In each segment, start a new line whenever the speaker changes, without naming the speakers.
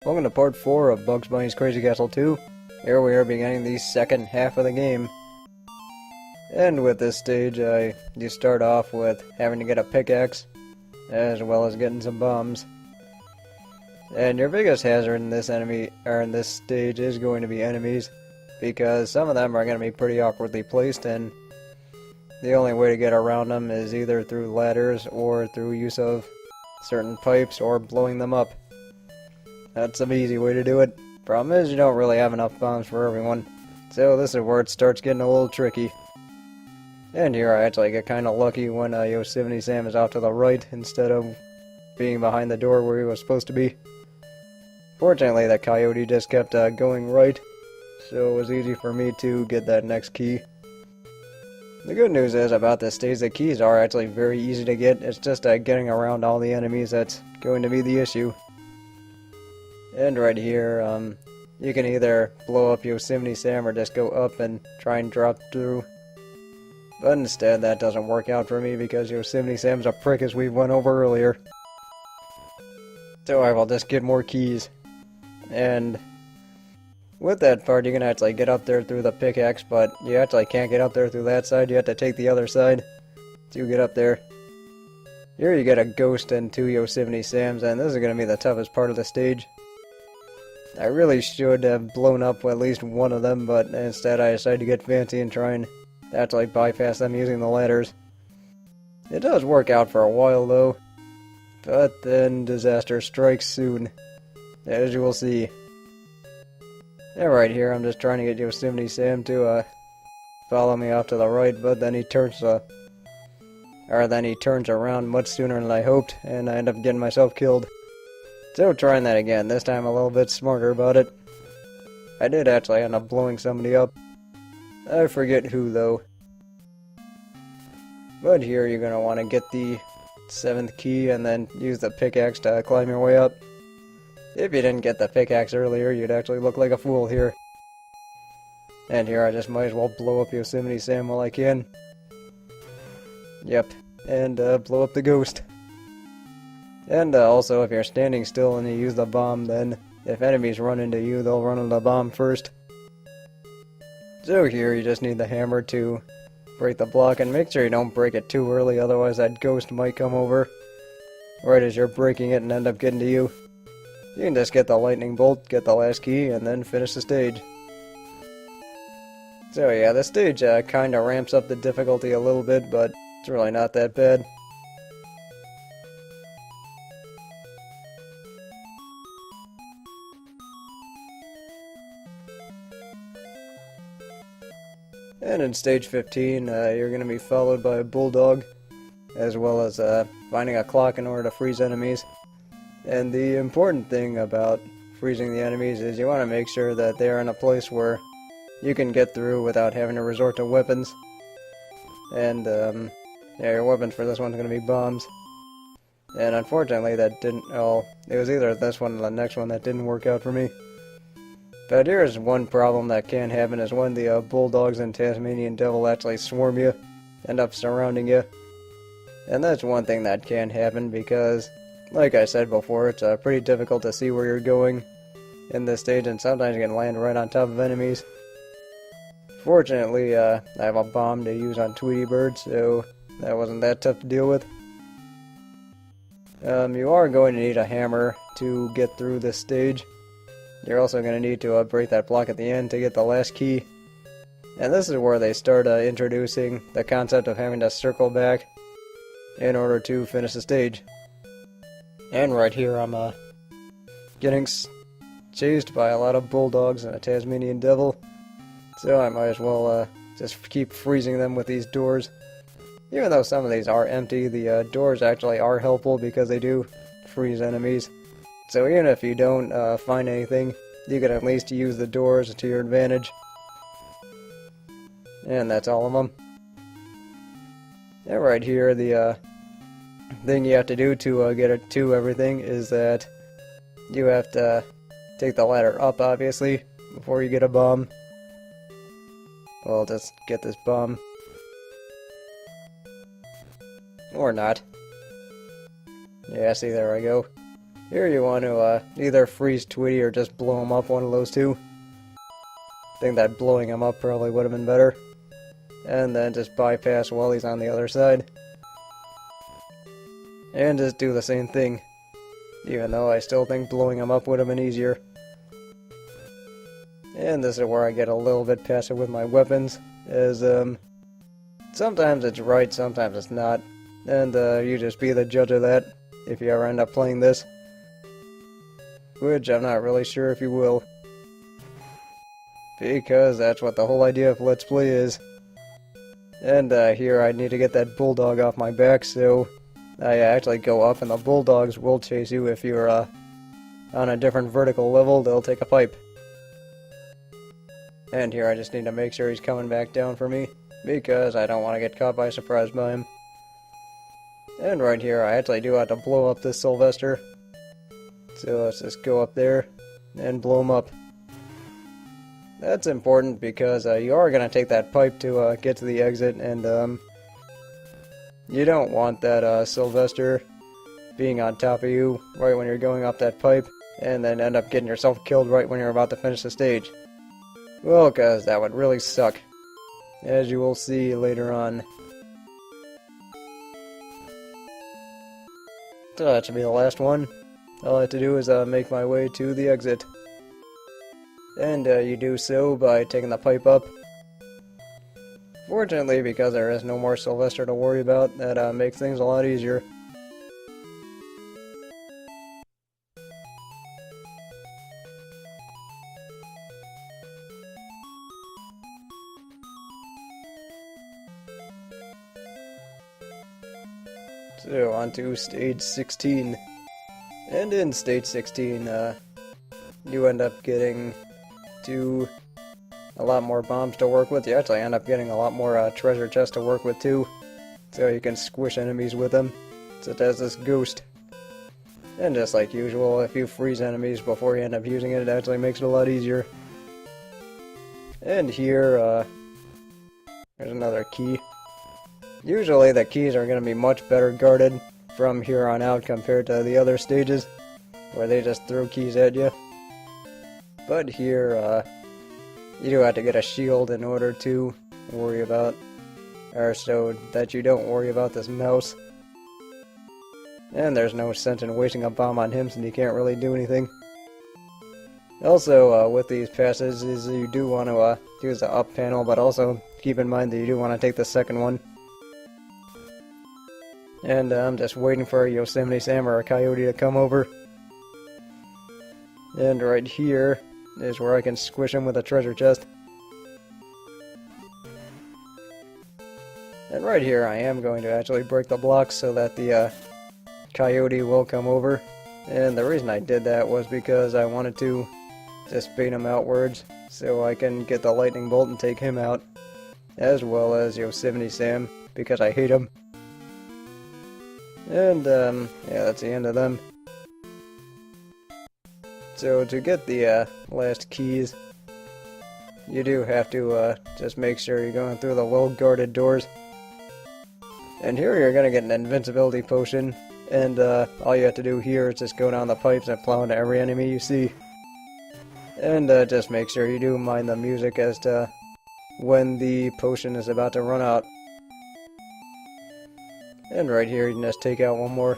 Welcome to part 4 of Bugs Bunny's Crazy Castle 2. Here we are beginning the second half of the game. And with this stage, you start off with having to get a pickaxe, as well as getting some bombs. And your biggest hazard in this stage is going to be enemies, because some of them are going to be pretty awkwardly placed, and the only way to get around them is either through ladders or through use of certain pipes or blowing them up. That's an easy way to do it. Problem is, you don't really have enough bombs for everyone. So this is where it starts getting a little tricky. And here I actually get kind of lucky when Yosemite Sam is out to the right instead of being behind the door where he was supposed to be. Fortunately, that coyote just kept going right, so it was easy for me to get that next key. The good news is about this stage, the keys are actually very easy to get. It's just getting around all the enemies that's going to be the issue. And right here, you can either blow up Yosemite Sam or just go up and try and drop through. But instead, that doesn't work out for me because Yosemite Sam's a prick, as we went over earlier. So I will just get more keys. And with that part, you can actually get up there through the pickaxe, but you actually can't get up there through that side. You have to take the other side to get up there. Here you get a ghost and 2 Yosemite Sams, and this is going to be the toughest part of the stage. I really should have blown up at least one of them, but instead I decided to get fancy and try and actually bypass them using the ladders. It does work out for a while though, but then disaster strikes soon, as you will see. Yeah, right here I'm just trying to get Yosemite Sam to follow me off to the right, but then he turns around much sooner than I hoped, and I end up getting myself killed. So trying that again, this time a little bit smarter about it. I did actually end up blowing somebody up. I forget who though. But here you're going to want to get the 7th key and then use the pickaxe to climb your way up. If you didn't get the pickaxe earlier, you'd actually look like a fool here. And here I just might as well blow up Yosemite Sam while I can. Yep, and blow up the ghost. And also, if you're standing still and you use the bomb, then if enemies run into you, they'll run into the bomb first. So here, you just need the hammer to break the block, and make sure you don't break it too early, otherwise that ghost might come over right as you're breaking it and end up getting to you. You can just get the lightning bolt, get the last key, and then finish the stage. So yeah, the stage kinda ramps up the difficulty a little bit, but it's really not that bad. And in stage 15, you're going to be followed by a bulldog, as well as finding a clock in order to freeze enemies. And the important thing about freezing the enemies is you want to make sure that they're in a place where you can get through without having to resort to weapons. And yeah, your weapons for this one's going to be bombs. And unfortunately that didn't, well, it was either this one or the next one that didn't work out for me. But here's one problem that can happen, is when the bulldogs and Tasmanian devil actually swarm you, end up surrounding you. And that's one thing that can happen because, like I said before, it's pretty difficult to see where you're going in this stage, and sometimes you can land right on top of enemies. Fortunately, I have a bomb to use on Tweety Bird, so that wasn't that tough to deal with. You are going to need a hammer to get through this stage. You're also going to need to break that block at the end to get the last key. And this is where they start introducing the concept of having to circle back in order to finish the stage. And right here I'm getting chased by a lot of bulldogs and a Tasmanian devil. So I might as well just keep freezing them with these doors. Even though some of these are empty, the doors actually are helpful because they do freeze enemies. So even if you don't find anything, you can at least use the doors to your advantage. And that's all of them. And right here, the thing you have to do to get it to everything is that you have to take the ladder up, obviously, before you get a bomb. Well, just get this bomb. Or not. Yeah, see, there I go. Here you want to either freeze Tweety or just blow him up, one of those two. I think that blowing him up probably would have been better. And then just bypass while he's on the other side. And just do the same thing. Even though I still think blowing him up would have been easier. And this is where I get a little bit passive with my weapons. As, sometimes it's right, sometimes it's not. And, you just be the judge of that, if you ever end up playing this. Which I'm not really sure if you will. Because that's what the whole idea of Let's Play is. And, here I need to get that bulldog off my back, so I actually go up and the bulldogs will chase you. If you're, on a different vertical level, they'll take a pipe. And here I just need to make sure he's coming back down for me, because I don't want to get caught by surprise by him. And right here, I actually do have to blow up this Sylvester. So let's just go up there and blow him up. That's important because you are going to take that pipe to get to the exit, and you don't want that Sylvester being on top of you right when you're going up that pipe, and then end up getting yourself killed right when you're about to finish the stage. Well, because that would really suck, as you will see later on. So that should be the last one. All I have to do is make my way to the exit. And you do so by taking the pipe up. Fortunately, because there is no more Sylvester to worry about, that makes things a lot easier. So, on to stage 16. And in stage 16, you end up getting a lot more bombs to work with. You actually end up getting a lot more treasure chests to work with too. So you can squish enemies with them, such as this ghost. And just like usual, if you freeze enemies before you end up using it, it actually makes it a lot easier. And here, there's another key. Usually the keys are going to be much better guarded from here on out compared to the other stages, where they just throw keys at you. But here, you do have to get a shield in order to worry about, or so that you don't worry about this mouse. And there's no sense in wasting a bomb on him since he can't really do anything. Also, with these passes, is you do want to use the up panel, but also keep in mind that you do want to take the second one. And I'm just waiting for a Yosemite Sam or a Coyote to come over. And right here is where I can squish him with a treasure chest. And right here I am going to actually break the blocks so that the Coyote will come over. And the reason I did that was because I wanted to just bait him outwards so I can get the lightning bolt and take him out. As well as Yosemite Sam, because I hate him. And, yeah, that's the end of them. So, to get the last keys, you do have to just make sure you're going through the well-guarded doors. And here you're going to get an invincibility potion, and all you have to do here is just go down the pipes and plow into every enemy you see. And just make sure you do mind the music as to when the potion is about to run out. And right here you can just take out one more.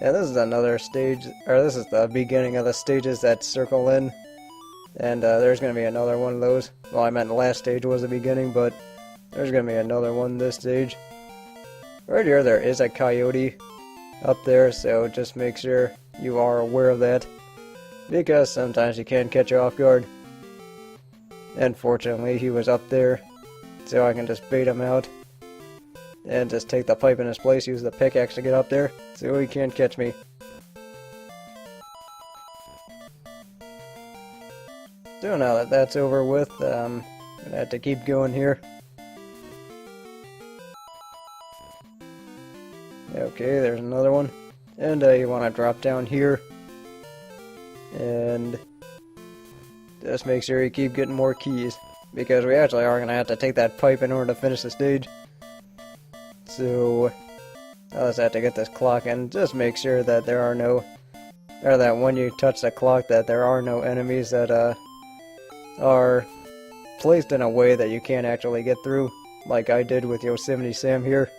Yeah, this is another stage, or this is the beginning of the stages that circle in. And there's going to be another one of those. Well, I meant the last stage was the beginning, but there's going to be another one this stage. Right here there is a coyote up there, so just make sure you are aware of that. Because sometimes he can catch you off guard. And fortunately he was up there, so I can just bait him out. And just take the pipe in his place, use the pickaxe to get up there, so he can't catch me. So now that that's over with, I'm gonna have to keep going here. Okay, there's another one. And you want to drop down here. And just make sure you keep getting more keys, because we actually are going to have to take that pipe in order to finish the stage. So, I'll just have to get this clock and just make sure that there are no, or that when you touch the clock that there are no enemies that are placed in a way that you can't actually get through, like I did with Yosemite Sam here.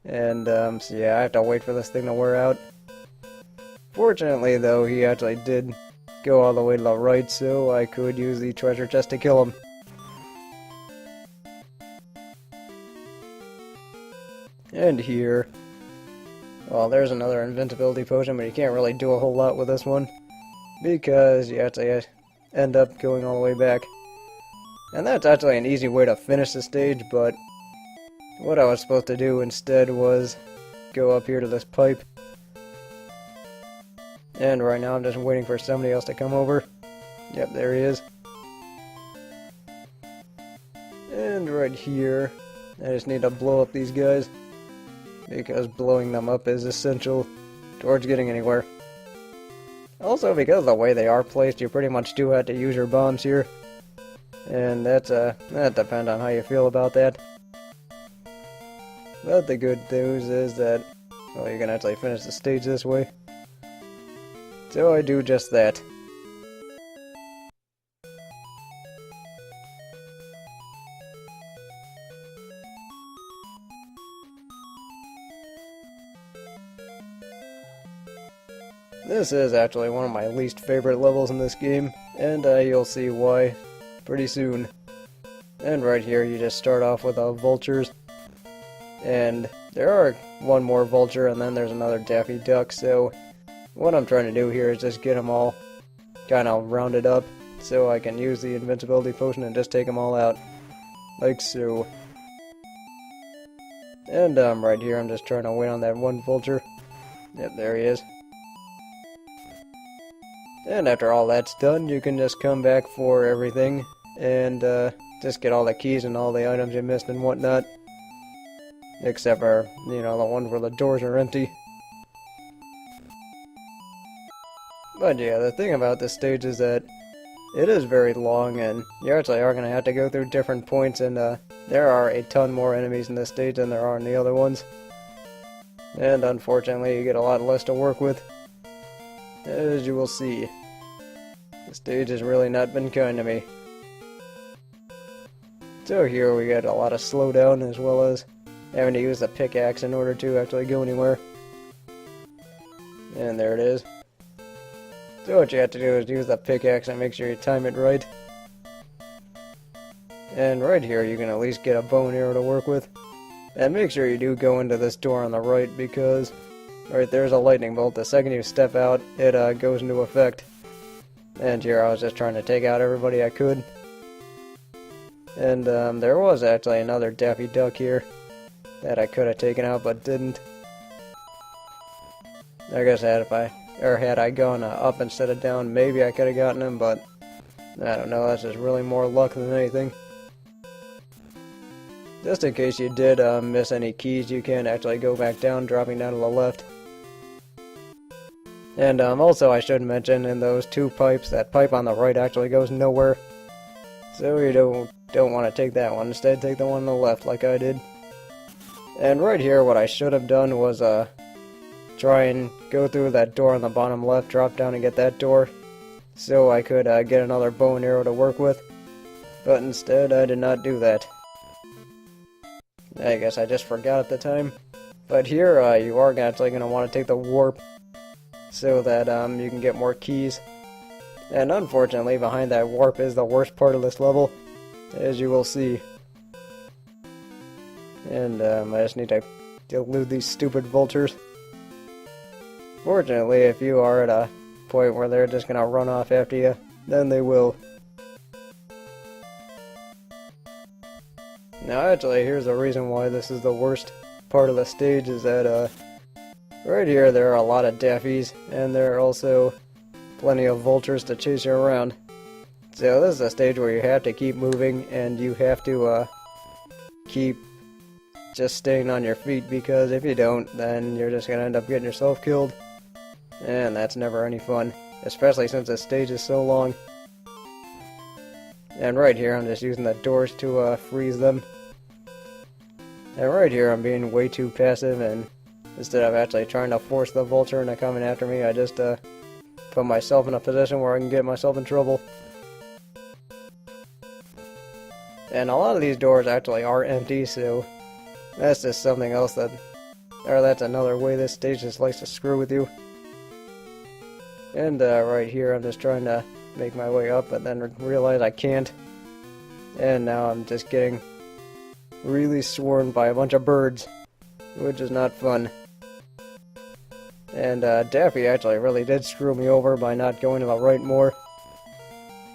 And so yeah, I have to wait for this thing to wear out. Fortunately though, he actually did go all the way to the right, so I could use the treasure chest to kill him. And here, well, there's another invincibility potion, but you can't really do a whole lot with this one, because you actually end up going all the way back. And that's actually an easy way to finish the stage, but what I was supposed to do instead was go up here to this pipe. And right now I'm just waiting for somebody else to come over. Yep, there he is. And right here, I just need to blow up these guys, because blowing them up is essential towards getting anywhere. Also, because of the way they are placed, you pretty much do have to use your bombs here. And that depends on how you feel about that. But the good news is that, well, you can actually finish the stage this way. So I do just that. This is actually one of my least favorite levels in this game, and you'll see why pretty soon. And right here you just start off with vultures, and there are one more vulture and then there's another Daffy Duck, so what I'm trying to do here is just get them all kind of rounded up so I can use the invincibility potion and just take them all out, like so. And right here I'm just trying to wait on that one vulture. Yep, there he is. And after all that's done, you can just come back for everything and just get all the keys and all the items you missed and whatnot. Except for, you know, the one where the doors are empty. But yeah, the thing about this stage is that it is very long, and you actually are going to have to go through different points, and there are a ton more enemies in this stage than there are in the other ones. And unfortunately, you get a lot less to work with. As you will see, the stage has really not been kind to me. So here we get a lot of slowdown, as well as having to use the pickaxe in order to actually go anywhere. And there it is. So what you have to do is use the pickaxe and make sure you time it right. And right here you can at least get a bow and arrow to work with. And make sure you do go into this door on the right, because right there's a lightning bolt. The second you step out, it goes into effect. And here I was just trying to take out everybody I could. And there was actually another Daffy Duck here that I could have taken out but didn't. I guess had I gone up instead of down, maybe I could have gotten him, but I don't know, that's just really more luck than anything. Just in case you did miss any keys, you can actually go back down, dropping down to the left. And also I should mention, in those two pipes, that pipe on the right actually goes nowhere. So you don't want to take that one. Instead, take the one on the left like I did. And right here, what I should have done was try and go through that door on the bottom left, drop down and get that door, so I could get another bow and arrow to work with. But instead, I did not do that. I guess I just forgot at the time. But here, you are actually going to want to take the warp, so that you can get more keys. And unfortunately, behind that warp is the worst part of this level, as you will see. And I just need to elude these stupid vultures. Fortunately, if you are at a point where they're just gonna run off after you, then they will. Now actually, here's the reason why this is the worst part of the stage, is that right here there are a lot of Daffies, and there are also plenty of vultures to chase you around. So this is a stage where you have to keep moving, and you have to keep just staying on your feet, because if you don't, then you're just gonna end up getting yourself killed. And that's never any fun, especially since this stage is so long. And right here I'm just using the doors to freeze them. And right here, I'm being way too passive, and instead of actually trying to force the vulture into coming after me, I just put myself in a position where I can get myself in trouble. And a lot of these doors actually are empty, so that's just something else that's another way this stage just likes to screw with you. And right here, I'm just trying to make my way up, but then realize I can't. And now I'm just getting really swarmed by a bunch of birds, which is not fun. And Daffy actually really did screw me over by not going to the right more.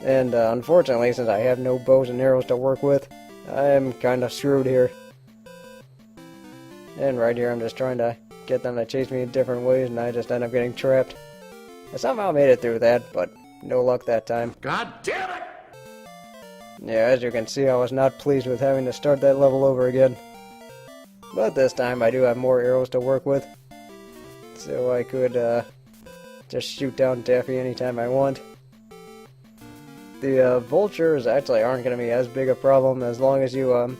And unfortunately, since I have no bows and arrows to work with, I am kind of screwed here. And right here, I'm just trying to get them to chase me in different ways, and I just end up getting trapped. I somehow made it through that, but no luck that time.
God damn it!
Yeah, as you can see, I was not pleased with having to start that level over again. But this time, I do have more arrows to work with, so I could just shoot down Daffy anytime I want. The vultures actually aren't going to be as big a problem as long as you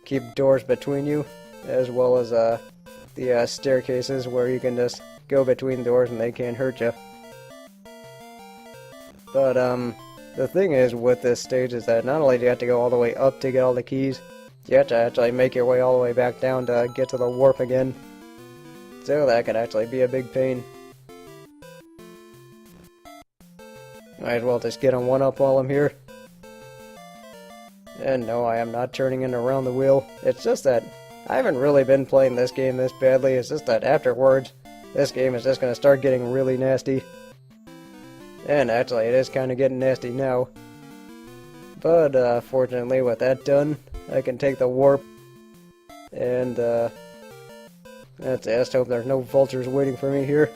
keep doors between you, as well as the staircases where you can just go between doors and they can't hurt you. But the thing is with this stage is that not only do you have to go all the way up to get all the keys, you have to actually make your way all the way back down to get to the warp again. So that could actually be a big pain. Might as well just get on one up while I'm here. And no, I am not turning it around the wheel. It's just that I haven't really been playing this game this badly. It's just that afterwards, this game is just going to start getting really nasty. And actually, it is kind of getting nasty now. But fortunately, with that done, I can take the warp. And that's it. I just hope there's no vultures waiting for me here.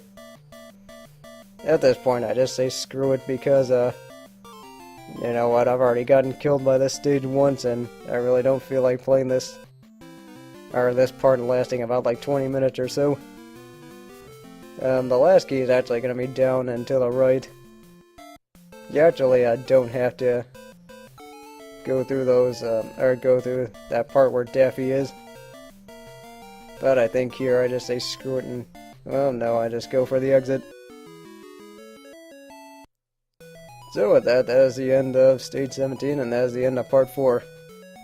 At this point, I just say screw it because, you know what, I've already gotten killed by this stage once, and I really don't feel like playing this, or this part lasting about like 20 minutes or so. The last key is actually going to be down and to the right. You actually don't have to go through those, or go through that part where Daffy is. But I think here I just say screw it and, well no, I just go for the exit. So with that, that is the end of Stage 17, and that is the end of Part 4.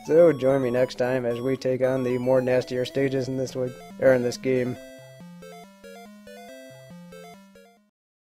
So join me next time as we take on the more nastier stages in this game.